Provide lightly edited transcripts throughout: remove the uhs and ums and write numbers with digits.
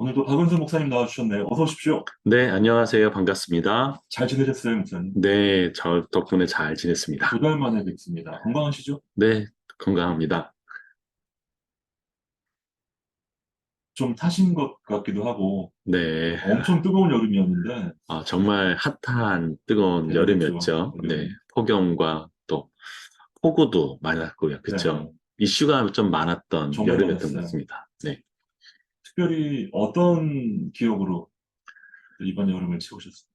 오늘도 박은수 목사님 나와주셨네요. 어서 오십시오. 네, 안녕하세요. 반갑습니다. 잘 지내셨어요, 목사님? 네, 저 덕분에 잘 두 지냈습니다. 달 만에 뵙습니다. 건강하시죠? 네, 건강합니다. 좀 타신 것 같기도 하고, 네, 엄청 뜨거운 여름이었는데, 정말 핫한 뜨거운 그렇죠. 여름이었죠. 네, 여름. 폭염과 또 폭우도 많았고요. 네, 그쵸? 이슈가 좀 많았던 정말 여름이었던 것 많았어요. 같습니다. 네. 특별히 어떤 기억으로 이번 여름을 채우셨어요?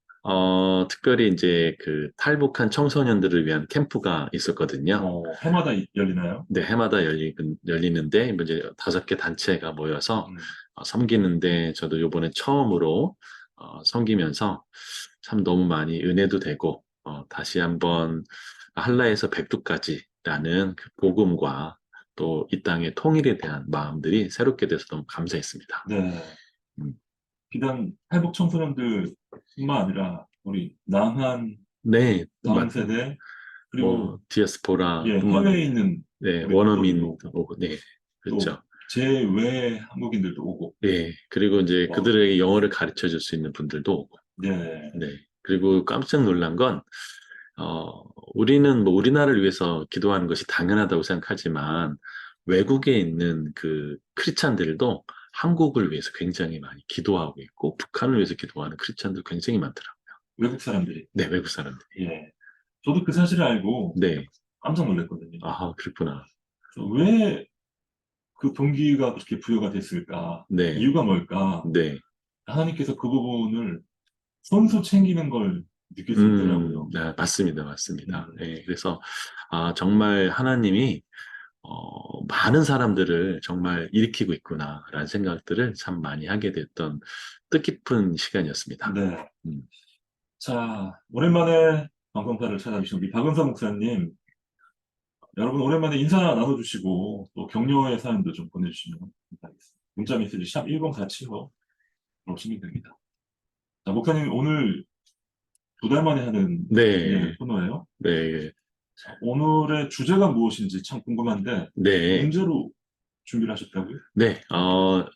특별히 이제 그 탈북한 청소년들을 위한 캠프가 있었거든요. 해마다 열리나요? 네, 해마다 열리는데, 뭐 이제 5개 단체가 모여서 음, 섬기는데, 저도 요번에 처음으로 섬기면서 참 너무 많이 은혜도 되고, 다시 한번 한라에서 백두까지라는 그 복음과 또 이 땅의 통일에 대한 마음들이 새롭게 돼서 너무 감사했습니다. 네. 음, 비단 탈북 청소년들뿐만 아니라, 우리 남한 네, 다음 세대, 그리고, 뭐, 디아스포라 예, 뿐만 해외에 아니라, 있는 네, 우리 원어민, 동포들도 오고, 네, 또 그렇죠. 제외 한국인들도 오고, 예, 그리고 이제 와, 그들에게 영어를 가르쳐 줄 수 있는 분들도 오고, 네, 네. 그리고 깜짝 놀란 건, 우리는 뭐 우리나라를 위해서 기도하는 것이 당연하다고 생각하지만, 외국에 있는 그 크리스찬들도 한국을 위해서 굉장히 많이 기도하고 있고, 북한을 위해서 기도하는 크리스찬들 굉장히 많더라고요. 외국 사람들이. 네, 외국 사람들이. 예. 저도 그 사실을 알고 네. 깜짝 놀랐거든요. 아, 그렇구나. 왜 그 동기가 그렇게 부여가 됐을까? 네, 이유가 뭘까? 네. 하나님께서 그 부분을 손수 챙기는 걸 느낄 수 있더라고요. 네, 맞습니다. 맞습니다. 음, 네, 그래서, 정말 하나님이, 많은 사람들을 정말 일으키고 있구나라는 생각들을 참 많이 하게 됐던 뜻깊은 시간이었습니다. 네. 음, 자, 오랜만에 방송사를 찾아주신 우리 박은서 목사님, 여러분 오랜만에 인사 나눠주시고 또 격려의 사연도 좀 보내주시면 감사하겠습니다. 문자 메시지 샵 1047로 오시면 됩니다. 자, 목사님 오늘 두 달 만에 하는 네, 예, 코너예요. 네, 자, 오늘의 주제가 무엇인지 참 궁금한데 네, 문제로 준비를 하셨다고요? 네,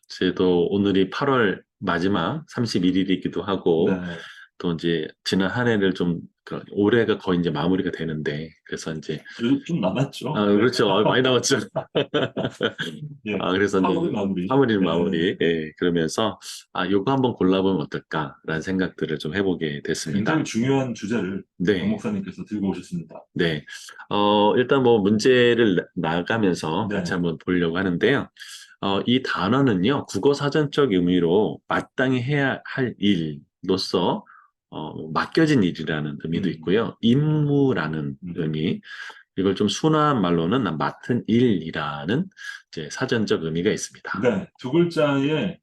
저도 오늘이 8월 마지막 31일이기도 하고, 네. 또 이제 지난 한 해를 좀, 올해가 거의 이제 마무리가 되는데, 그래서 이제 그래도 좀 남았죠. 네. 그렇죠. 많이 남았죠. 예. 그래서 이제 8월 마무리. 3월 네. 마무리, 예, 그러면서, 요거 한번 골라보면 어떨까라는 생각들을 좀 해보게 굉장히 됐습니다. 중요한 주제를 박 네, 목사님께서 들고 오셨습니다. 네. 일단 뭐 문제를 나가면서 같이 네. 한번 보려고 하는데요. 이 단어는요, 국어 사전적 의미로 마땅히 해야 할 일로서, 맡겨진 일이라는 의미도 음, 있고요. 임무라는 음. 의미, 이걸 좀 순화한 말로는 맡은 일이라는 이제 사전적 의미가 있습니다. 네. 두 글자의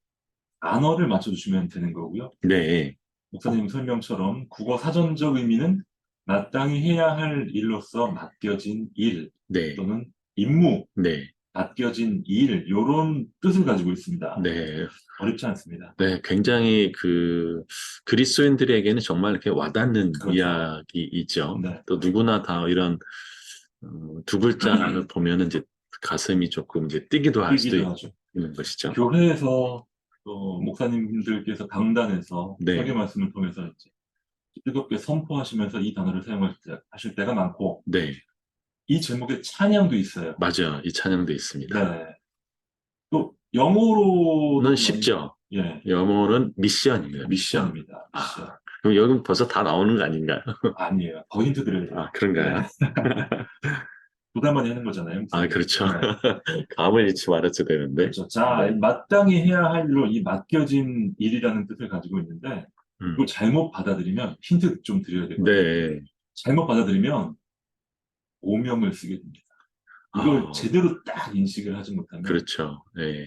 단어를 맞춰주시면 되는 거고요. 네, 목사님 설명처럼 국어 사전적 의미는 마땅히 해야 할 일로서 맡겨진 일 네, 또는 임무, 네, 맡겨진 일, 요런 뜻을 가지고 있습니다. 네, 어렵지 않습니다. 네, 굉장히 그 그리스도인들에게는 정말 이렇게 와닿는 그렇죠. 이야기이죠. 네. 또 누구나 다 이런 두 글자를 보면은 이제 가슴이 조금 이제 뛰기도 할 수도 뛰기도 하죠. 있는 것이죠. 교회에서 또 목사님들께서 강단에서 설교 네, 말씀을 통해서 이제 뜨겁게 선포하시면서 이 단어를 사용하실 때가 많고, 네, 이 제목에 찬양도 있어요. 맞아요. 이 찬양도 있습니다. 네. 또 영어로도 는 많이, 쉽죠. 예, 영어는 미션입니다. 미션. 미션입니다. 미션. 아, 그럼 여기 벌써 다 나오는 거 아닌가요? 아니에요. 더 힌트 드려야 돼요. 네. 그런가요? 두 달 만에 하는 거잖아요, 목사님. 그렇죠. 네. 감을 잃지 말았어야 되는데. 그렇죠. 자, 이 네. 마땅히 해야 할 일로 이 맡겨진 일이라는 뜻을 가지고 있는데, 이걸 음. 잘못 받아들이면, 힌트 좀 드려야 될 것 같아요. 네. 잘못 받아들이면 오명을 쓰게 됩니다. 이걸 아, 제대로 딱 인식을 하지 못하면, 그렇죠. 네.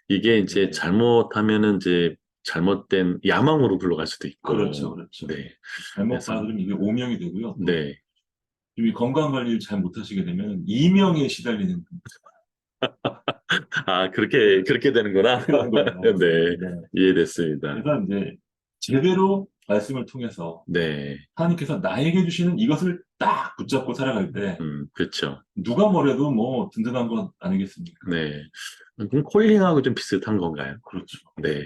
이게 이제 예, 잘못하면은 이제 잘못된 야망으로 굴러갈 수도 그렇죠, 있고, 그렇죠. 네. 잘못 그래서, 받아들이면 이게 오명이 되고요. 또, 네. 이 건강 관리를 잘 못하시게 되면 이명에 시달리는 그렇게 되는구나. 그렇게 되는 거예요. 네. 네. 이해됐습니다. 그래서 이제 제대로 말씀을 통해서 네, 하나님께서 나에게 주시는 이것을 딱 붙잡고 살아갈 때 그렇죠. 누가 뭐래도 뭐 든든한 것 아니겠습니까? 네. 그럼 콜링하고 좀 비슷한 건가요? 그렇죠. 네.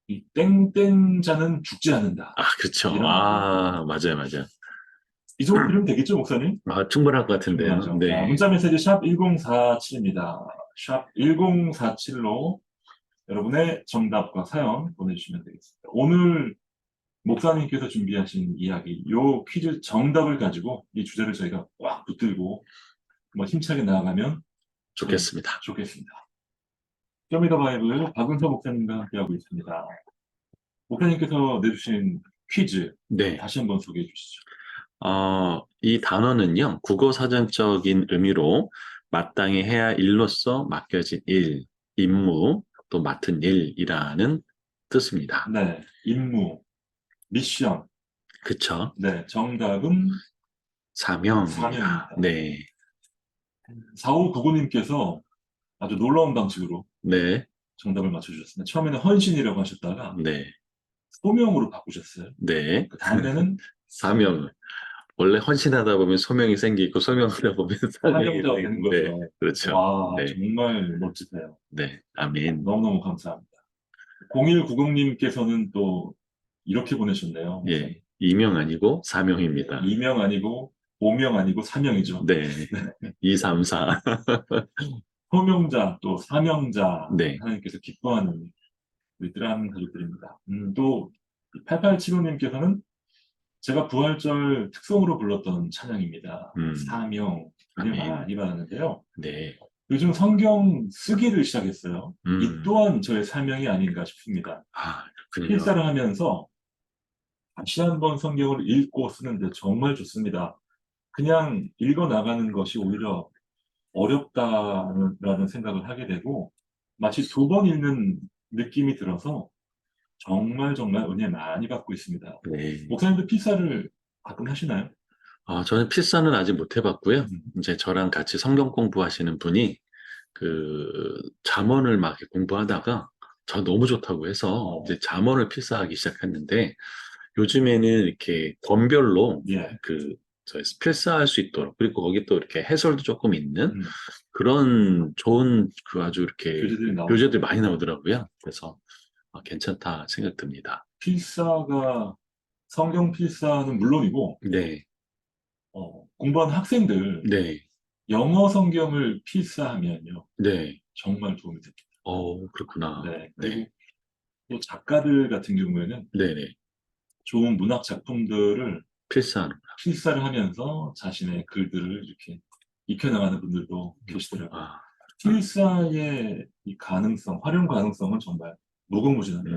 이 땡땡자는 죽지 않는다. 아, 그렇죠. 이런 말이. 아, 맞아요, 맞아요. 이 정도 들으면 되겠죠, 목사님? 아, 충분할 것 같은데요. 충분하죠. 자, 네. 문자 메시지 샵 1047입니다. 샵 1047로 여러분의 정답과 사연 보내주시면 되겠습니다. 오늘 목사님께서 준비하신 이야기, 요 퀴즈 정답을 가지고 이 주제를 저희가 꽉 붙들고 뭐 힘차게 나아가면 참 좋겠습니다. 좋겠습니다. 쇼미더 바이블 박은서 목사님과 함께하고 있습니다. 목사님께서 내주신 퀴즈 네. 다시 한번 소개해 주시죠. 이 단어는요, 국어 사전적인 의미로 마땅히 해야 할 일로서 맡겨진 일, 임무, 또 맡은 일이라는 뜻입니다. 네, 임무, 미션. 그쵸? 네, 정답은 사명입니다. 사명입니다. 네, 4599님께서 아주 놀라운 방식으로 네, 정답을 맞춰주셨습니다. 처음에는 헌신이라고 하셨다가 네, 소명으로 바꾸셨어요. 네. 그 다음에는 사명. 원래 헌신하다 보면 소명이 생기고, 소명하다 보면 사명이 사명자가 되는 생기는데, 거죠. 그렇죠. 와, 네, 정말 멋지세요. 네, 아멘. 너무너무 감사합니다. 0190님께서는 또 이렇게 보내셨네요. 목사님. 예, 이명 아니고 사명입니다. 이명 아니고 오명 아니고 사명이죠. 네, 234. 소명자 또 사명자 네, 하나님께서 기뻐하는 우리 뜰한 가족들입니다. 또 8875님께서는 제가 부활절 특송으로 불렀던 찬양입니다. 사명 은혜 아멘. 많이 받았는데요. 네, 요즘 성경 쓰기를 시작했어요. 이 음, 또한 저의 사명이 아닌가 싶습니다. 아, 그렇군요. 필사를 하면서 다시 한번 성경을 읽고 쓰는데 정말 좋습니다. 그냥 읽어 나가는 것이 오히려 어렵다라는 생각을 하게 되고 마치 두 번 읽는 느낌이 들어서 정말 정말 은혜 많이 받고 있습니다. 네. 목사님도 필사를 가끔 하시나요? 저는 필사는 아직 못 해봤고요. 음. 이제 저랑 같이 성경 공부하시는 분이 잠언을 막 이렇게 공부하다가 저 너무 좋다고 해서 이제 잠언을 필사하기 시작했는데 요즘에는 이렇게 권별로 예. 저희 필사할 수 있도록 그리고 거기 또 이렇게 해설도 조금 있는 음. 그런 좋은 아주 이렇게 교재들이 나오죠. 교재들이 많이 나오더라고요. 그래서 괜찮다 생각 듭니다. 필사가 성경 필사는 물론이고 네, 공부하는 학생들 네, 영어 성경을 필사하면요 네. 정말 도움이 됩니다. 그렇구나. 네. 네, 그리고 또 작가들 같은 경우에는 네, 네. 좋은 문학 작품들을 필사하는. 필사를 하면서 자신의 글들을 이렇게 익혀나가는 분들도 계시더라고요. 아, 필사의 이 가능성, 활용 가능성은 정말 무궁무진합니다.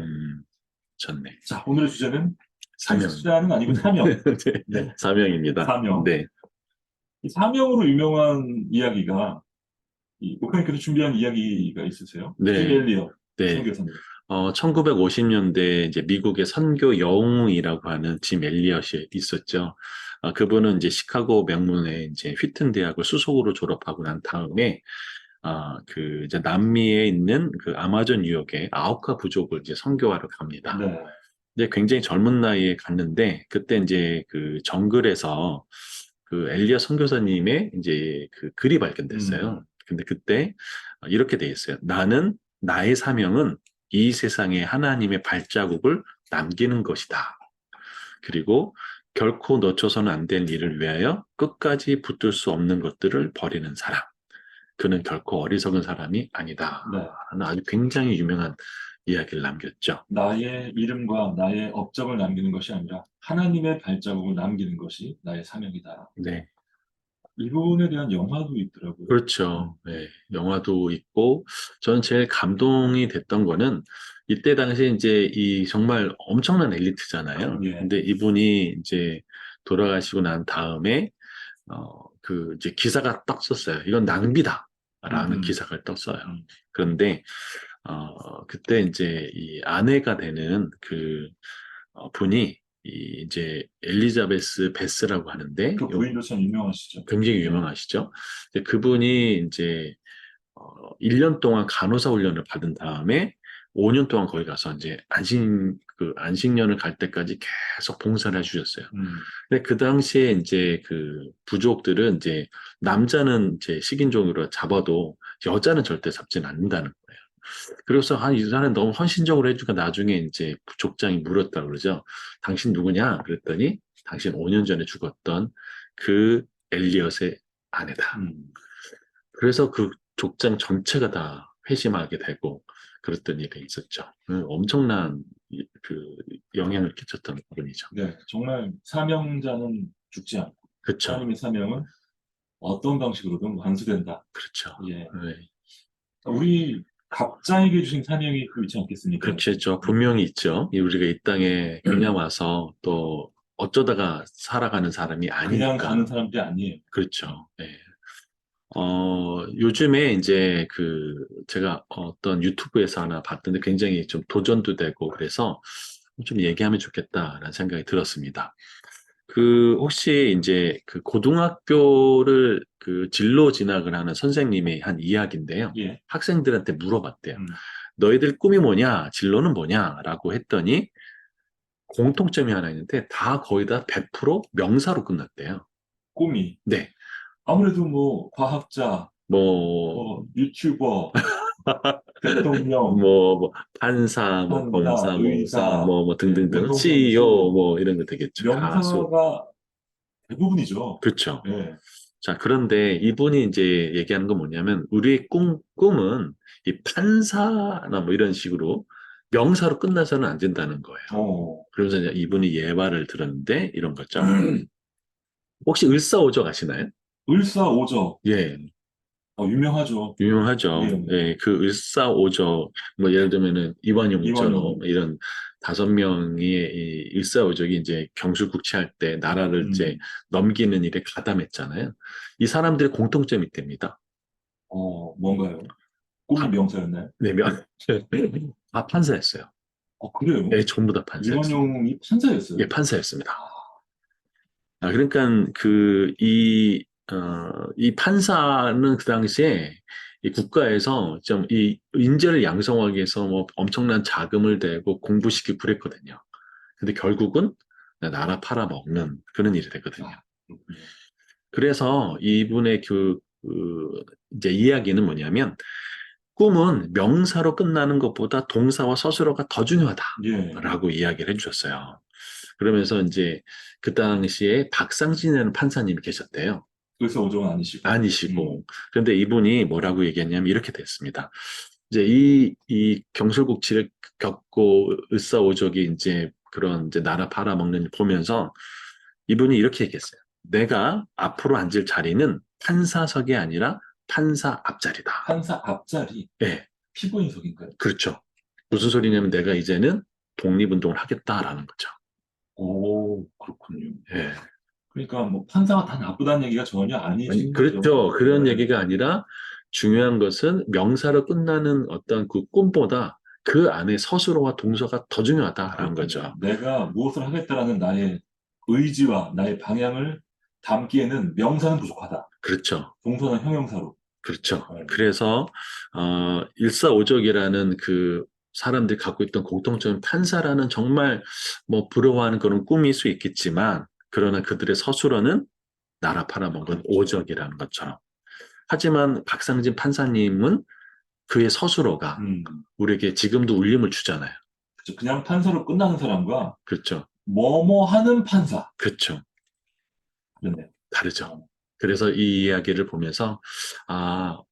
좋네. 자, 오늘의 주제는 사명. 필사는 아니고 사명. 네, 네, 사명입니다. 사명. 네, 이 사명으로 유명한 이야기가 이 목사님께서 준비한 이야기가 있으세요? 네, 팀 엘리엇 네. 선교사님. 1950년대 이제 미국의 선교 영웅이라고 하는 짐 엘리엇이 있었죠. 그분은 이제 시카고 명문의 이제 휘튼 대학을 수속으로 졸업하고 난 다음에 이제 남미에 있는 그 아마존 유역의 아우카 부족을 이제 선교하러 갑니다. 네. 이제 굉장히 젊은 나이에 갔는데 그때 이제 그 정글에서 그 엘리야 선교사님의 이제 그 글이 발견됐어요. 근데 그때 이렇게 돼 있어요. 나는 나의 사명은 이 세상에 하나님의 발자국을 남기는 것이다. 그리고 결코 놓쳐서는 안 될 일을 위하여 끝까지 붙들 수 없는 것들을 버리는 사람. 그는 결코 어리석은 사람이 아니다. 네. 하는 아주 굉장히 유명한 이야기를 남겼죠. 나의 이름과 나의 업적을 남기는 것이 아니라 하나님의 발자국을 남기는 것이 나의 사명이다. 네. 이분에 대한 영화도 있더라고요. 그렇죠. 네, 영화도 있고, 저는 제일 감동이 됐던 거는, 이때 당시에 이제 이 정말 엄청난 엘리트잖아요. 예. 근데 이분이 이제 돌아가시고 난 다음에, 이제 기사가 떡 썼어요. 이건 낭비다. 라는 기사가 떡 써요. 그런데, 그때 이제 이 아내가 되는 분이 이제 엘리자베스 베스라고 하는데, 그 부인도 참 유명하시죠. 굉장히 유명하시죠. 근데 그분이 이제 1년 동안 간호사 훈련을 받은 다음에 5년 동안 거기 가서 이제 안식년을 갈 때까지 계속 봉사를 해주셨어요. 근데 그 당시에 이제 그 부족들은 이제 남자는 이제 식인종으로 잡아도 여자는 절대 잡지는 않는다는 거예요. 그래서 이 사람 너무 헌신적으로 해주니까 나중에 이제 족장이 물었다 그러죠. 당신 누구냐? 그랬더니 당신 5년 전에 죽었던 그 엘리엇의 아내다. 그래서 그 족장 전체가 다 회심하게 되고 그랬던 일이 있었죠. 엄청난 그 영향을 끼쳤던 분이죠. 네, 정말 사명자는 죽지 않고 그렇죠. 하나님의 사명은 어떤 방식으로든 완수된다. 그렇죠. 예. 네. 우리 각자에게 주신 사명이 그 있지 않겠습니까? 그렇죠. 분명히 있죠. 우리가 이 땅에 그냥 와서 또 어쩌다가 살아가는 사람이 그냥 아니니까. 가는 사람들이 아니에요. 그렇죠. 네. 요즘에 이제 제가 어떤 유튜브에서 하나 봤던데 굉장히 좀 도전도 되고 그래서 좀 얘기하면 좋겠다라는 생각이 들었습니다. 혹시 이제 고등학교를 진로 진학을 하는 선생님의 한 이야기인데요. 예. 학생들한테 물어봤대요. 음. 너희들 꿈이 뭐냐? 진로는 뭐냐? 라고 했더니 공통점이 하나 있는데 다 거의 다 100% 명사로 끝났대요. 꿈이. 네. 아무래도 뭐 과학자, 뭐, 유튜버, 대통령, 판사, 판사, 검사, 의사, 등등등, 운동선수, CEO, 이런 거 되겠죠. 가수. 명사가 대부분이죠. 그렇죠. 예. 자, 그런데 이분이 이제 얘기하는 건 뭐냐면, 우리의 꿈은 이 판사나 이런 식으로 명사로 끝나서는 안 된다는 거예요. 그러면서 이제 이분이 예화를 들었는데, 이런 거죠. 혹시 을사오적 아시나요? 을사오적. 예, 유명하죠. 유명하죠. 예. 예, 을사오적, 예를 들면은 이완용처럼 이완용. 이런 5명이 이 을사오적이 이제 경술국치할 때 나라를 이제 넘기는 일에 가담했잖아요. 이 사람들의 공통점이 있답니다. 뭔가요? 꿈이 명사였나요? 네 명. 다 판사였어요. 그래요? 예, 전부 다 판사였어요. 이완용이 판사였어요? 예, 판사였습니다. 그러니까 이 판사는 그 당시에 이 국가에서 좀 이 인재를 양성하기 위해서 엄청난 자금을 대고 공부시키고 그랬거든요. 근데 결국은 나라 팔아먹는 그런 일이 됐거든요. 그렇군요. 그래서 이분의 이제 이야기는 뭐냐면 꿈은 명사로 끝나는 것보다 동사와 서술어가 더 예. 중요하다라고 이야기를 해주셨어요. 그러면서 이제 그 당시에 박상진이라는 판사님이 계셨대요. 을사오적은 아니시고. 아니시고. 그런데 이분이 뭐라고 얘기했냐면 이렇게 됐습니다. 이제 이 경술국치를 겪고 을사오적이 이제 그런 이제 나라 팔아먹는 일 보면서 이분이 이렇게 얘기했어요. 내가 앞으로 앉을 자리는 판사석이 아니라 판사 앞자리다. 판사 앞자리. 예, 피고인석인가요? 그렇죠. 무슨 소리냐면 내가 이제는 독립운동을 하겠다라는 거죠. 그렇군요. 예. 그러니까 뭐 판사가 다 나쁘다는 얘기가 전혀 아니신 거죠. 그렇죠. 그런 네. 얘기가 아니라 중요한 것은 명사로 끝나는 어떤 그 꿈보다 그 안에 서술어와 동사가 더 중요하다라는 거죠. 내가 무엇을 하겠다라는 나의 의지와 나의 방향을 담기에는 명사는 부족하다. 그렇죠. 동사나 형용사로. 그렇죠. 그래서 일사오적이라는 그 사람들이 갖고 있던 공통점은 판사라는 정말 부러워하는 그런 꿈일 수 있겠지만 그러나 그들의 서술어는 나라 팔아먹은 오적이라는 것처럼. 하지만 박상진 판사님은 그의 서술어가 우리에게 지금도 울림을 주잖아요. 그렇죠. 그냥 판사로 끝나는 사람과 그렇죠. 뭐뭐 하는 판사. 그렇죠. 그렇네요. 다르죠. 그래서 이 이야기를 보면서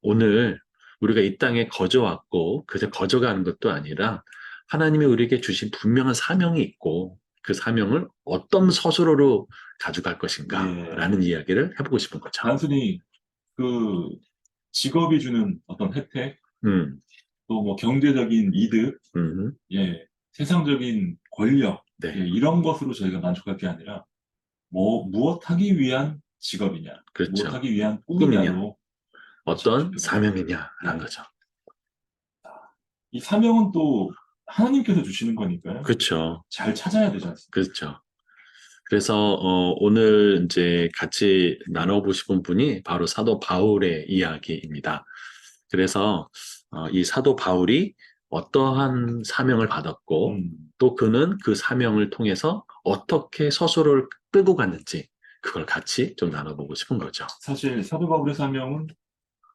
오늘 우리가 이 땅에 거저왔고 그저 거저가는 것도 아니라 하나님이 우리에게 주신 분명한 사명이 있고 그 사명을 어떤 서술어로 가져갈 것인가라는 이야기를 해보고 싶은 거죠. 단순히 그 직업이 주는 어떤 혜택, 음, 또 뭐 경제적인 이득, 세상적인 권력, 네. 이런 것으로 저희가 만족할 게 아니라 무엇 하기 위한 직업이냐, 그렇죠. 무엇 하기 위한 꿈이냐, 꿈이냐로 어떤 사명이냐라는 네. 거죠. 이 사명은 또 하나님께서 주시는 거니까요. 그렇죠. 잘 찾아야 되지 않습니까? 그렇죠. 그래서 오늘 이제 같이 나눠보고 싶은 분이 바로 사도 바울의 이야기입니다. 그래서 이 사도 바울이 어떠한 사명을 받았고 음. 또 그는 그 사명을 통해서 어떻게 스스로를 끌고 갔는지 그걸 같이 좀 나눠보고 싶은 거죠. 사실 사도 바울의 사명은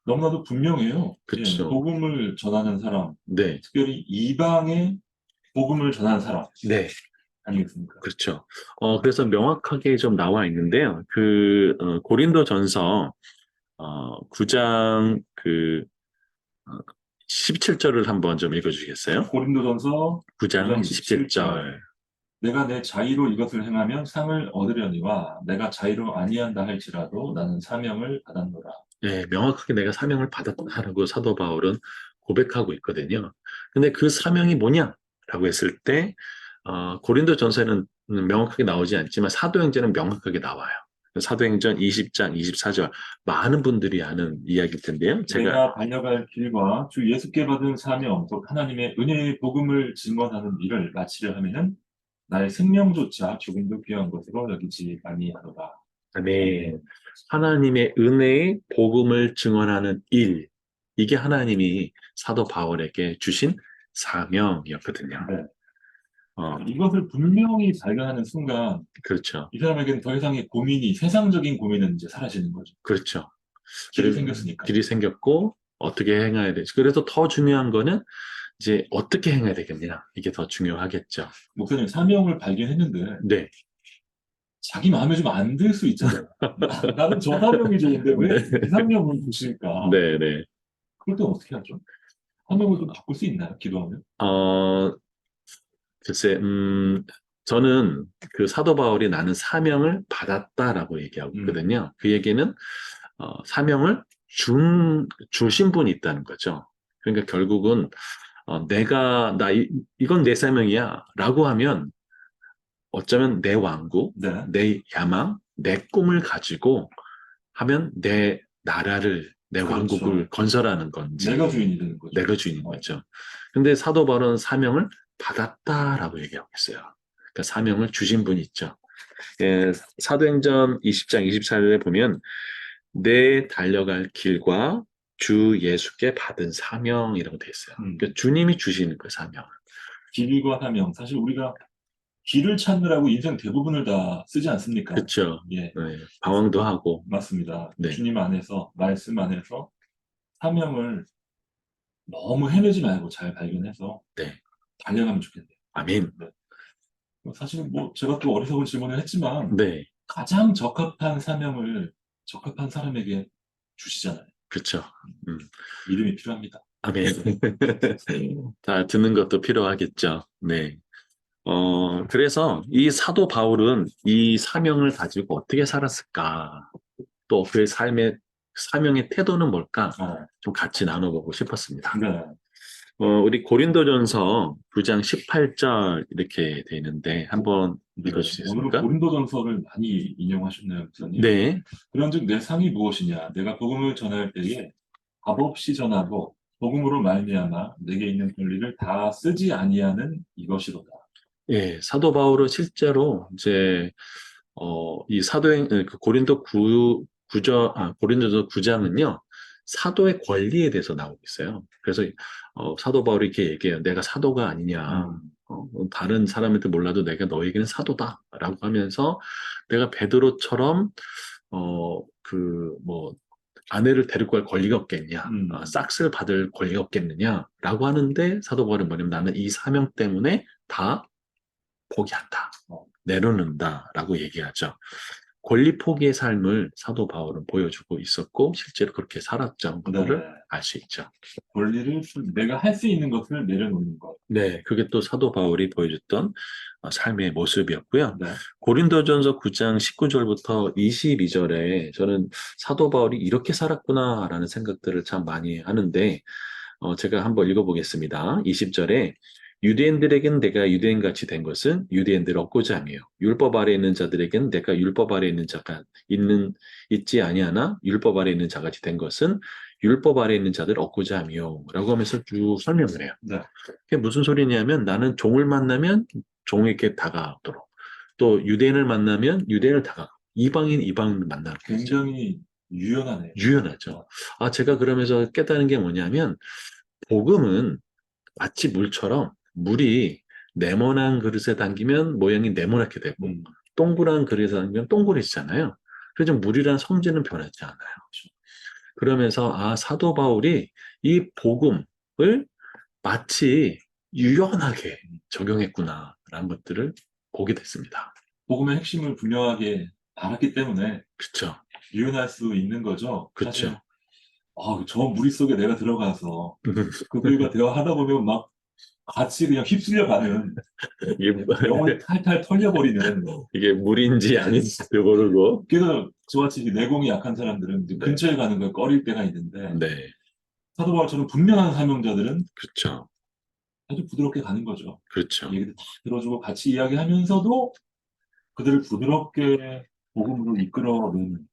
너무나도 분명해요. 예, 그렇죠. 복음을 전하는 사람, 네, 특별히 이방의 복음을 전하는 사람 네, 아니겠습니까? 그렇죠. 그래서 명확하게 좀 나와 있는데요. 고린도전서 9장 17절을 한번 좀 읽어주시겠어요? 고린도전서 9장 9장 17절. 17절. 내가 내 자의로 이것을 행하면 상을 얻으려니와 내가 자의로 아니한다 할지라도 나는 사명을 받았노라. 네, 명확하게 내가 사명을 받았다라고 사도 바울은 고백하고 있거든요. 근데 그 사명이 뭐냐라고 했을 때, 고린도전서에는 명확하게 나오지 않지만 사도행전은 명확하게 나와요. 사도행전 20장 24절 많은 분들이 아는 이야기일 텐데요. 제가 내가 달려갈 길과 주 예수께 받은 사명, 곧 하나님의 은혜의 복음을 증언하는 일을 마치려 하면은 나의 생명조차 조금도 귀한 것으로 여기지 아니하노라. 네, 하나님의 은혜의 복음을 증언하는 일, 이게 하나님이 사도 바울에게 주신 사명이었거든요. 네. 어, 이것을 분명히 발견하는 순간 그렇죠. 이 사람에게는 더 이상의 고민이, 세상적인 고민은 이제 사라지는 거죠. 그렇죠. 길이 그리고 생겼으니까요. 길이 생겼고 어떻게 행해야 되지? 그래서 더 중요한 거는 이제 어떻게 행해야 되겠냐? 이게 더 중요하겠죠. 목사님 사명을 발견했는데 네. 자기 마음에 좀 안 들 수 있잖아요. 나는 저 사명이 좋은데 왜 네. 이 사명을 주실까? 네, 네. 그럴 땐 어떻게 하죠? 사명을 좀 바꿀 수 있나요? 기도하면? 어, 글쎄, 저는 그 사도 바울이 나는 사명을 받았다라고 얘기하고 음, 있거든요. 그 얘기는 사명을 주신 분이 있다는 거죠. 그러니까 결국은 이건 내 사명이야 라고 하면 어쩌면 내 왕국, 네. 내 야망, 내 꿈을 가지고 하면 내 나라를, 내 그렇죠. 왕국을 건설하는 건지 내가 주인이 되는 거죠. 내가 주인인 어, 거죠. 근데 사도 바울은 사명을 받았다라고 얘기하고 있어요. 그러니까 사명을 주신 분이 있죠. 예, 사도행전 20장 24절에 보면 내 달려갈 길과 주 예수께 받은 사명이라고 돼 있어요. 음. 그러니까 주님이 주시는 그 사명. 길과 사명. 사실 우리가 길을 찾느라고 인생 대부분을 다 쓰지 않습니까? 그렇죠. 예, 네, 방황도 하고. 맞습니다. 네, 주님 안에서, 말씀 안에서 사명을 너무 헤매지 말고 잘 발견해서 네. 달려가면 좋겠네요. 아멘. 네. 사실 뭐 제가 또 어리석은 질문을 했지만 네, 가장 적합한 사명을 적합한 사람에게 주시잖아요. 그렇죠. 음, 믿음이 필요합니다. 아멘. 다 듣는 것도 필요하겠죠. 네. 그래서 이 사도 바울은 이 사명을 가지고 어떻게 살았을까? 또 그의 삶의 사명의 태도는 뭘까? 어, 좀 같이 나눠보고 싶었습니다. 네. 우리 고린도전서 9장 18절 이렇게 돼 있는데 한번 네. 오늘은 읽어주시겠습니까? 고린도전서를 많이 인용하셨네요, 목사님. 네, 그런즉 내 상이 무엇이냐? 내가 복음을 전할 때에 값 없이 전하고 복음으로 말미암아 내게 있는 권리를 다 쓰지 아니하는 이것이로다. 예, 사도 바울은 실제로 이제 이 고린도 고린도서 9장은요, 사도의 권리에 대해서 나오고 있어요. 그래서, 사도 바울이 이렇게 얘기해요. 내가 사도가 아니냐. 음, 다른 사람한테 몰라도 내가 너에게는 사도다. 라고 하면서 내가 베드로처럼, 아내를 데리고 갈 권리가 없겠냐. 음, 싹스를 받을 권리가 없겠느냐. 라고 하는데 사도 바울은 뭐냐면 나는 이 사명 때문에 다 포기한다. 어, 내려놓는다라고 얘기하죠. 권리 포기의 삶을 사도 바울은 보여주고 있었고 실제로 그렇게 살았던 네. 것들을 알 수 있죠. 권리를 내가 할 수 있는 것을 내려놓는 것. 네, 그게 또 사도 바울이 보여줬던 삶의 모습이었고요. 네. 고린도전서 9장 19절부터 22절에 저는 사도 바울이 이렇게 살았구나라는 생각들을 참 많이 하는데 제가 한번 읽어보겠습니다. 20절에 유대인들에겐 내가 유대인같이 된 것은 유대인들을 얻고자 함이요. 율법 아래 있는 자들에겐 내가 율법 아래 있는 자가 있지 아니하나 율법 아래 있는 자같이 된 것은 율법 아래 있는 자들을 얻고자 함이요. 라고 하면서 쭉 설명을 해요. 네. 그게 무슨 소리냐면 나는 종을 만나면 종에게 다가오도록 또 유대인을 만나면 유대인을 다가오고 이방인을 만나는 거죠. 굉장히 유연하네요. 유연하죠. 제가 그러면서 깨달은 게 뭐냐면 복음은 마치 물처럼 물이 네모난 그릇에 담기면 모양이 네모나게 되고 음, 동그란 그릇에 담기면 동그래지잖아요. 그래서 물이란 성질은 변하지 않아요. 그러면서 사도 바울이 이 복음을 마치 유연하게 적용했구나라는 것들을 보게 됐습니다. 복음의 핵심을 분명하게 알았기 때문에 그렇죠. 유연할 수 있는 거죠. 사실 그렇죠. 저 무리 속에 내가 들어가서 그들과 대화하다 보면 막 같이 그냥 휩쓸려 가는 이게, 영혼이 탈탈 털려버리는. 이게 물인지 아닌지도 모르고. 그래서 저같이 내공이 약한 사람들은 이제 네, 근처에 가는 걸 꺼릴 때가 있는데 네, 사도 바울처럼 분명한 사명자들은 그렇죠. 아주 부드럽게 가는 거죠. 그렇죠. 얘기를 다 들어주고 같이 이야기하면서도 그들을 부드럽게 복음으로 이끌어내는.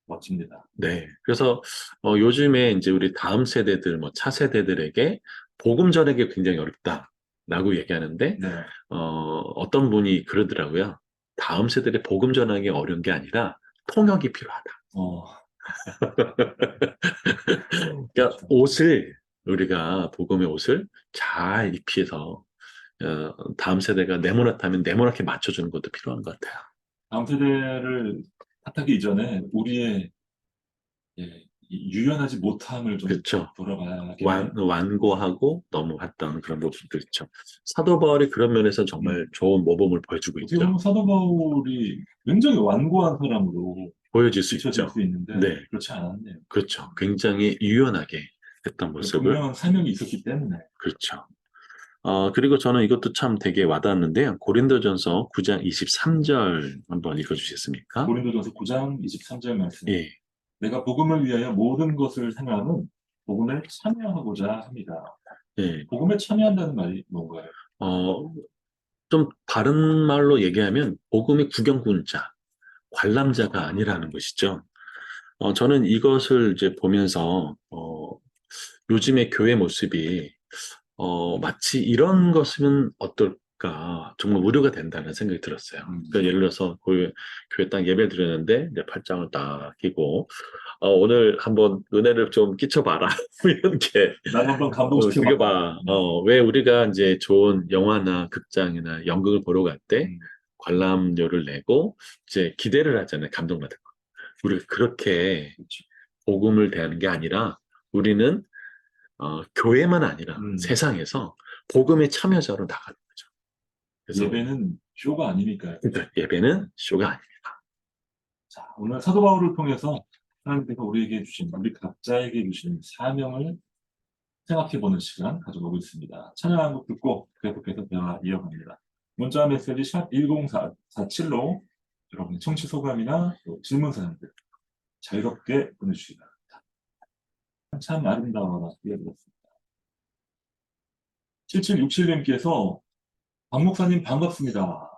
멋집니다. 네. 그래서 요즘에 이제 우리 다음 세대들, 뭐 차세대들에게 복음 전하기 굉장히 어렵다라고 얘기하는데 네. 어떤 분이 그러더라고요. 다음 세대에 복음 전하기 어려운 게 아니라 통역이 필요하다. 어, 그러니까 그렇죠. 옷을 우리가 복음의 옷을 잘 입혀서 다음 세대가 네모나다면 네모나게 맞춰주는 것도 필요한 것 같아요. 다음 세대를 탓하기 이전에 우리의 이 유연하지 못함을 좀 그렇죠. 돌아봐야겠네요. 완고하고 너무 했던 그런 모습도 있죠. 사도 바울이 그런 면에서 정말 음. 좋은 모범을 보여주고 어떻게 있죠. 보면 사도 바울이 굉장히 완고한 사람으로 보여질 수 비춰질 있죠. 수 있는데 네, 그렇지 않았네요. 그렇죠. 굉장히 유연하게 했던 모습을, 분명한 사명이 있었기 때문에. 그렇죠. 그리고 저는 이것도 참 되게 와닿았는데요. 고린도전서 9장 23절 한번 읽어주시겠습니까? 고린도전서 9장 23절 말씀. 예, 내가 복음을 위하여 모든 것을 행함은 복음에 참여하고자 합니다. 예. 복음에 참여한다는 말이 뭔가요? 어, 좀 다른 말로 얘기하면 복음의 구경꾼자, 관람자가 아니라는 것이죠. 저는 이것을 이제 보면서, 요즘의 교회 모습이, 마치 이런 것이면 어떨까, 정말 우려가 된다는 생각이 들었어요. 음. 그러니까 예를 들어서 교회 딱 예배 드렸는데, 이제 팔짱을 딱 끼고, 오늘 한번 은혜를 좀 끼쳐봐라. 이런 게, 날 한번 감동시켜봐. 그게 봐. 왜 우리가 이제 좋은 영화나 극장이나 연극을 보러 갈 때 음. 관람료를 내고 이제 기대를 하잖아요. 감동받은 거. 우리가 그렇게 그렇죠. 복음을 대하는 게 아니라 우리는 교회만 아니라 음. 세상에서 복음의 참여자로 나가는 거죠. 그래서 예배는 쇼가 아니니까요. 그러니까 예배는 쇼가 아니에요. 자, 오늘 사도 바울을 통해서 하나님께서 우리에게 주신, 우리 각자에게 주신 사명을 생각해보는 시간 가져보고 있습니다. 찬양 한 곡 듣고 계속해서 대화 이어갑니다. 문자 메시지 샵 1047로 여러분의 청취 소감이나 또 질문 사연들 자유롭게 보내주시기 바랍니다. 참 아름다워라 이어드렸습니다. 7767님께서 박 목사님 반갑습니다.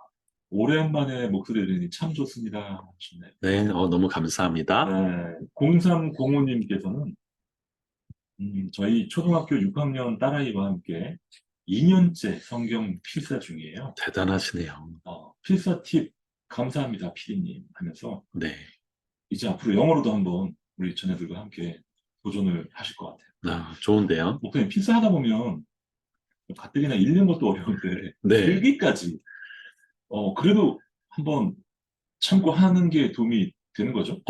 오랜만에 목소리 들으니 참 좋습니다. 하셨네요. 네, 너무 감사합니다. 네, 0305님께서는 저희 초등학교 6학년 딸아이와 함께 2년째 성경 필사 중이에요. 대단하시네요. 필사 팁 감사합니다, 피디님 하면서 네, 이제 앞으로 영어로도 한번 우리 자녀들과 함께 도전을 하실 것 같아요. 좋은데요. 목사님 필사하다 보면 가뜩이나 읽는 것도 어려운데 네, 쓰기까지 그래도 한번 참고하는 게 도움이 되는 거죠?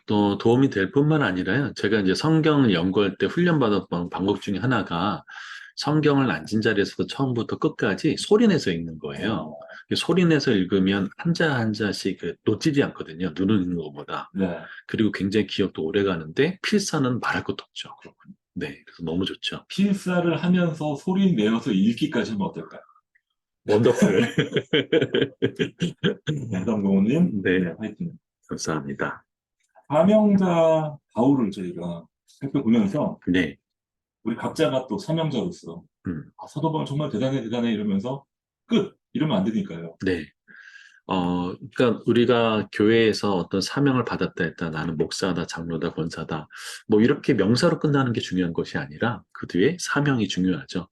또 도움이 될 뿐만 아니라요. 제가 이제 성경을 연구할 때 훈련받았던 방법 중에 하나가 성경을 앉은 자리에서도 처음부터 끝까지 소리내서 읽는 거예요. 어, 소리내서 읽으면 한자 한자씩 놓치지 않거든요. 눈을 읽는 것보다. 네. 그리고 굉장히 기억도 오래 가는데 필사는 말할 것도 없죠. 네, 그래서 너무 좋죠. 필사를 하면서 소리 내어서 읽기까지 하면 어떨까요? 원더풀. 양담공님, 네, 네, 화이팅. 감사합니다. 사명자 바울을 저희가 살펴보면서 네, 우리 각자가 또 사명자로서 음, 사도 바울 정말 대단해 대단해 이러면서 끝 이러면 안 되니까요. 네. 그러니까 우리가 교회에서 어떤 사명을 받았다 했다, 나는 목사다, 장로다, 권사다, 뭐 이렇게 명사로 끝나는 게 중요한 것이 아니라 그 뒤에 사명이 중요하죠.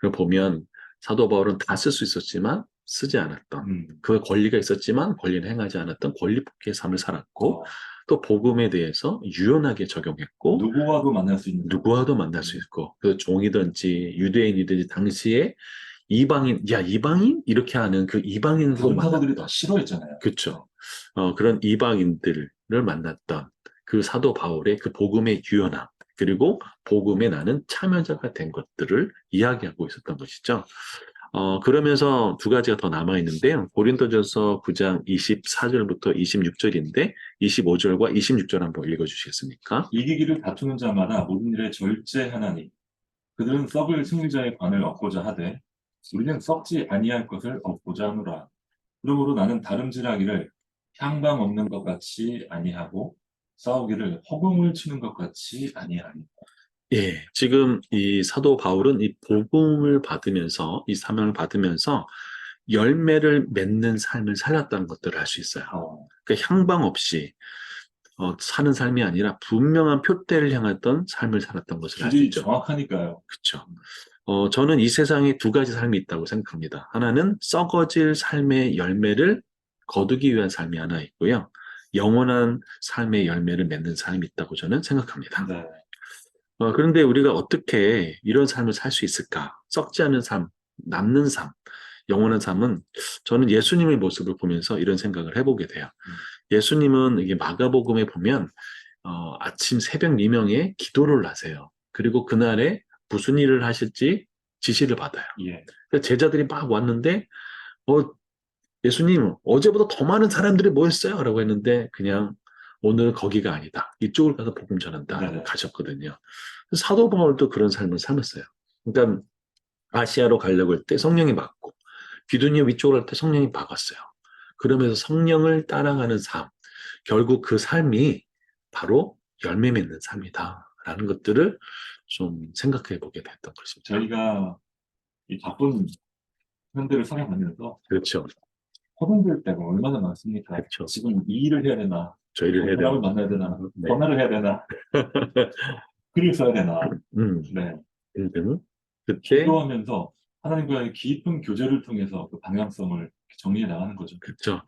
그리고 보면 사도 바울은 다 쓸 수 있었지만 쓰지 않았던, 음, 그 권리가 있었지만 권리는 행하지 않았던 권리 복귀의 삶을 살았고, 어, 또 복음에 대해서 유연하게 적용했고 누구와도 만날 수 있는 누구와도 만날 수 있고 그 종이든지 유대인이든지 당시에 이방인, 야 이방인? 이렇게 하는 그 이방인도 다른 사도들이 만났던 다 싫어했잖아요. 그쵸. 그런 이방인들을 만났던 그 사도 바울의 그 복음의 유연함, 그리고 복음에 나는 참여자가 된 것들을 이야기하고 있었던 것이죠. 그러면서 두 가지가 더 남아있는데요. 고린도전서 9장 24절부터 26절인데, 25절과 26절 한번 읽어주시겠습니까? 이기기를 다투는 자마다 모든 일에 절제하나니 그들은 썩을 승리자의 관을 얻고자 하되 우리는 썩지 아니할 것을 얻고자 하노라. 그러므로 나는 다름질하기를 향방 없는 것 같이 아니하고 싸우기를 허공을 치는 것 같이 아니하니. 예, 지금 이 사도 바울은 이 복음을 받으면서, 이 사명을 받으면서 열매를 맺는 삶을 살았다는 것들을 알 수 있어요. 그 향방 없이 사는 삶이 아니라 분명한 표대를 향했던 삶을 살았던 것을 알 수 길이 있죠. 정확하니까요. 그렇죠. 저는 이 세상에 두 가지 삶이 있다고 생각합니다. 하나는 썩어질 삶의 열매를 거두기 위한 삶이 하나 있고요. 영원한 삶의 열매를 맺는 삶이 있다고 저는 생각합니다. 네. 그런데 우리가 어떻게 이런 삶을 살 수 있을까? 썩지 않은 삶, 남는 삶, 영원한 삶은 저는 예수님의 모습을 보면서 이런 생각을 해보게 돼요. 예수님은 이게 마가복음에 보면 아침 새벽 리명에 기도를 하세요. 그리고 그날에 무슨 일을 하실지 지시를 받아요. 예. 그래서 제자들이 막 왔는데 예수님 어제보다 더 많은 사람들이 모였어요 라고 했는데 그냥 오늘 거기가 아니다. 이쪽을 가서 복음 전한다 라고 네네. 가셨거든요. 사도 바울도 그런 삶을 살았어요. 그러니까 아시아로 가려고 할 때 성령이 막고 비두니아 위쪽으로 할 때 성령이 막았어요. 그러면서 성령을 따라가는 삶, 결국 그 삶이 바로 열매 맺는 삶이다라는 것들을 좀 생각해 보게 됐던 것입니다. 저희가 이 바쁜 현대를 살아가면서 그렇죠. 허둥댈 때가 얼마나 많습니까? 그렇죠. 지금 이 일을 해야 되나? 저희를 해야 사람을 되는 만나야 되나? 네. 전화를 해야 되나? 글을 써야 되나? 음, 네. 그때 기도하면서 하나님과의 깊은 교제를 통해서 그 방향성을 정리해 나가는 거죠. 그렇죠.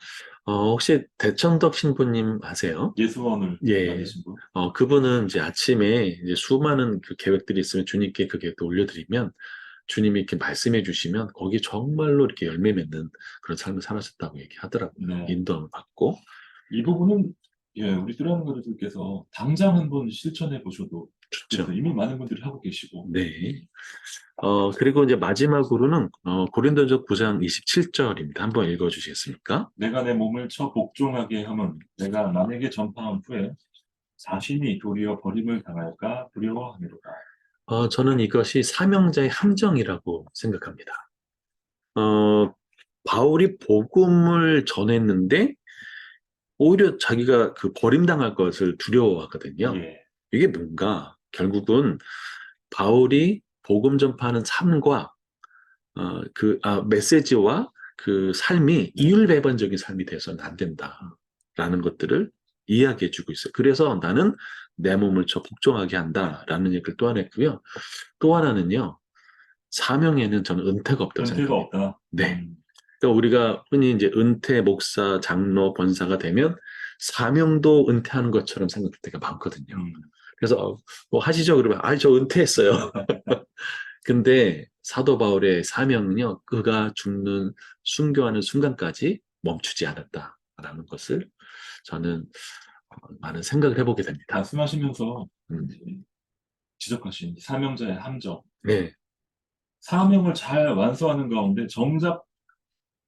혹시 대천덕 신부님 아세요? 예수원을 예. 만드신 분. 그분은 이제 아침에 이제 수많은 그 계획들이 있으면 주님께 그 계획도 올려드리면 주님이 이렇게 말씀해 주시면 거기 정말로 이렇게 열매 맺는 그런 삶을 살았었다고 얘기하더라고요. 네. 인도를 받고. 이 부분은 예, 우리 뚜라는 가족들께서 당장 한번 실천해 보셔도 좋죠. 그래서 이미 많은 분들이 하고 계시고 네. 그리고 이제 마지막으로는 고린도전서 9장 27절입니다. 한번 읽어 주시겠습니까? 내가 내 몸을 쳐 복종하게 함은 내가 남에게 전파한 후에 자신이 도리어 버림을 당할까 두려워함이로다. 저는 이것이 사명자의 함정이라고 생각합니다. 바울이 복음을 전했는데 오히려 자기가 그 버림당할 것을 두려워하거든요. 예. 이게 뭔가 결국은 바울이 복음 전파하는 삶과 메시지와 그 삶이 이율배반적인 삶이 돼서는 안 된다라는 것들을 이야기해 주고 있어요. 그래서 나는 내 몸을 쳐 복종하게 한다라는 얘기를 또 하나 했고요. 또 하나는요. 사명에는 저는 은퇴가 없다고 연세가 생각합니다. 없다. 네. 그러니까 우리가 흔히 이제 은퇴 목사, 장로, 권사가 되면 사명도 은퇴하는 것처럼 생각할 때가 많거든요. 그래서 뭐 하시죠 그러면 저 은퇴했어요. 근데 사도 바울의 사명은요, 그가 죽는 순교하는 순간까지 멈추지 않았다라는 것을 저는 많은 생각을 해보게 됩니다. 말씀하시면서 음. 지적하신 사명자의 함정. 네, 사명을 잘 완수하는 가운데 정작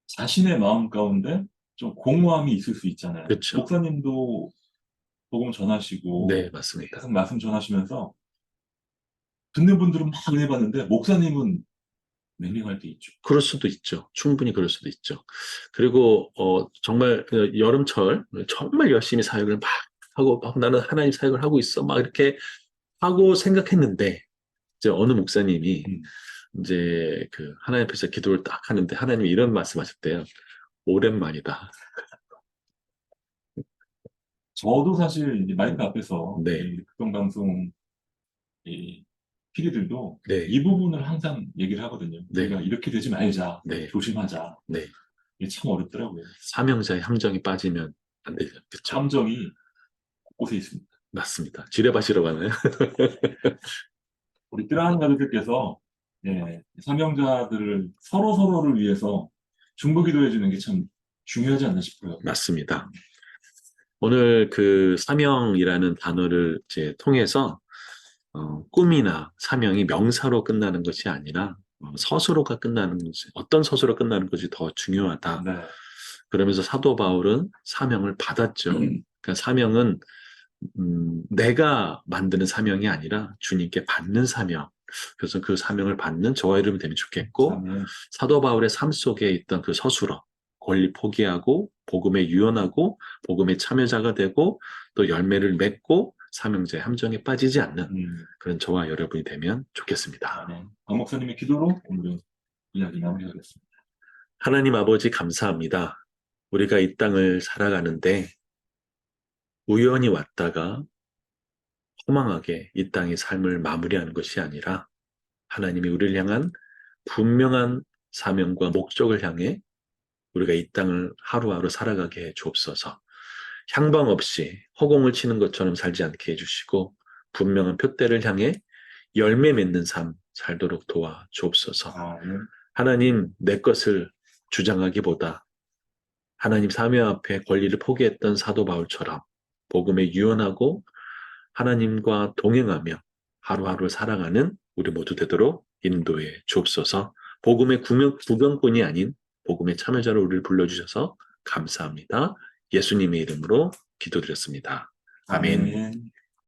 자신의 마음 가운데 좀 공허함이 있을 수 있잖아요. 그렇죠. 목사님도 복음 전하시고 네, 맞습니다. 계속 말씀 전하시면서 듣는 분들은 막 은혜 받는데 목사님은 맹맹할 때 있죠. 그럴 수도 있죠. 충분히 그럴 수도 있죠. 그리고 정말 여름철 정말 열심히 사역을 막 하고 나는 하나님 사역을 하고 있어 막 이렇게 하고 생각했는데 이제 어느 목사님이 이제 그 하나님 앞에서 기도를 딱 하는데 하나님이 이런 말씀하셨대요. 오랜만이다. 저도 사실 이제 마이크 앞에서 네. 이 극동방송 이 PD들도 네. 이 부분을 항상 얘기를 하거든요. 네. 우리가 이렇게 되지 말자, 네. 조심하자. 네. 이게 참 어렵더라고요. 사명자의 함정이 빠지면 안 되죠. 그렇죠. 함정이 곳곳에 있습니다. 맞습니다. 지뢰밭이라고 하나요? 우리 띠라는 가족들께서 예, 사명자들을 서로를 위해서 중보기도해 주는 게 참 중요하지 않나 싶어요. 맞습니다. 오늘 그 사명이라는 단어를 이제 통해서 꿈이나 사명이 명사로 끝나는 것이 아니라 서술어가 끝나는 것이 어떤 서술어 끝나는 것이 더 중요하다. 네. 그러면서 사도 바울은 사명을 받았죠. 그러니까 사명은 내가 만드는 사명이 아니라 주님께 받는 사명. 그래서 그 사명을 받는 저와 이름이 되면 좋겠고 참, 예. 사도 바울의 삶 속에 있던 그 서술어 권리 포기하고 복음에 유언하고 복음의 참여자가 되고 또 열매를 맺고 사명자의 함정에 빠지지 않는 그런 저와 여러분이 되면 좋겠습니다. 네. 박 목사님의 기도로 오늘은 이야기 마무리하겠습니다. 하나님 아버지 감사합니다. 우리가 이 땅을 살아가는데 우연히 왔다가 허망하게 이 땅의 삶을 마무리하는 것이 아니라 하나님이 우리를 향한 분명한 사명과 목적을 향해 우리가 이 땅을 하루하루 살아가게 해 주옵소서. 향방 없이 허공을 치는 것처럼 살지 않게 해주시고 분명한 표대를 향해 열매 맺는 삶 살도록 도와 주옵소서. 예. 하나님 내 것을 주장하기보다 하나님 사명 앞에 권리를 포기했던 사도 바울처럼 복음에 유언하고 하나님과 동행하며 하루하루 살아가는 우리 모두 되도록 인도해 주옵소서. 복음의 구경꾼이 아닌 복음의 참여자로 우리를 불러주셔서 감사합니다. 예수님의 이름으로 기도드렸습니다. 아멘. 아멘.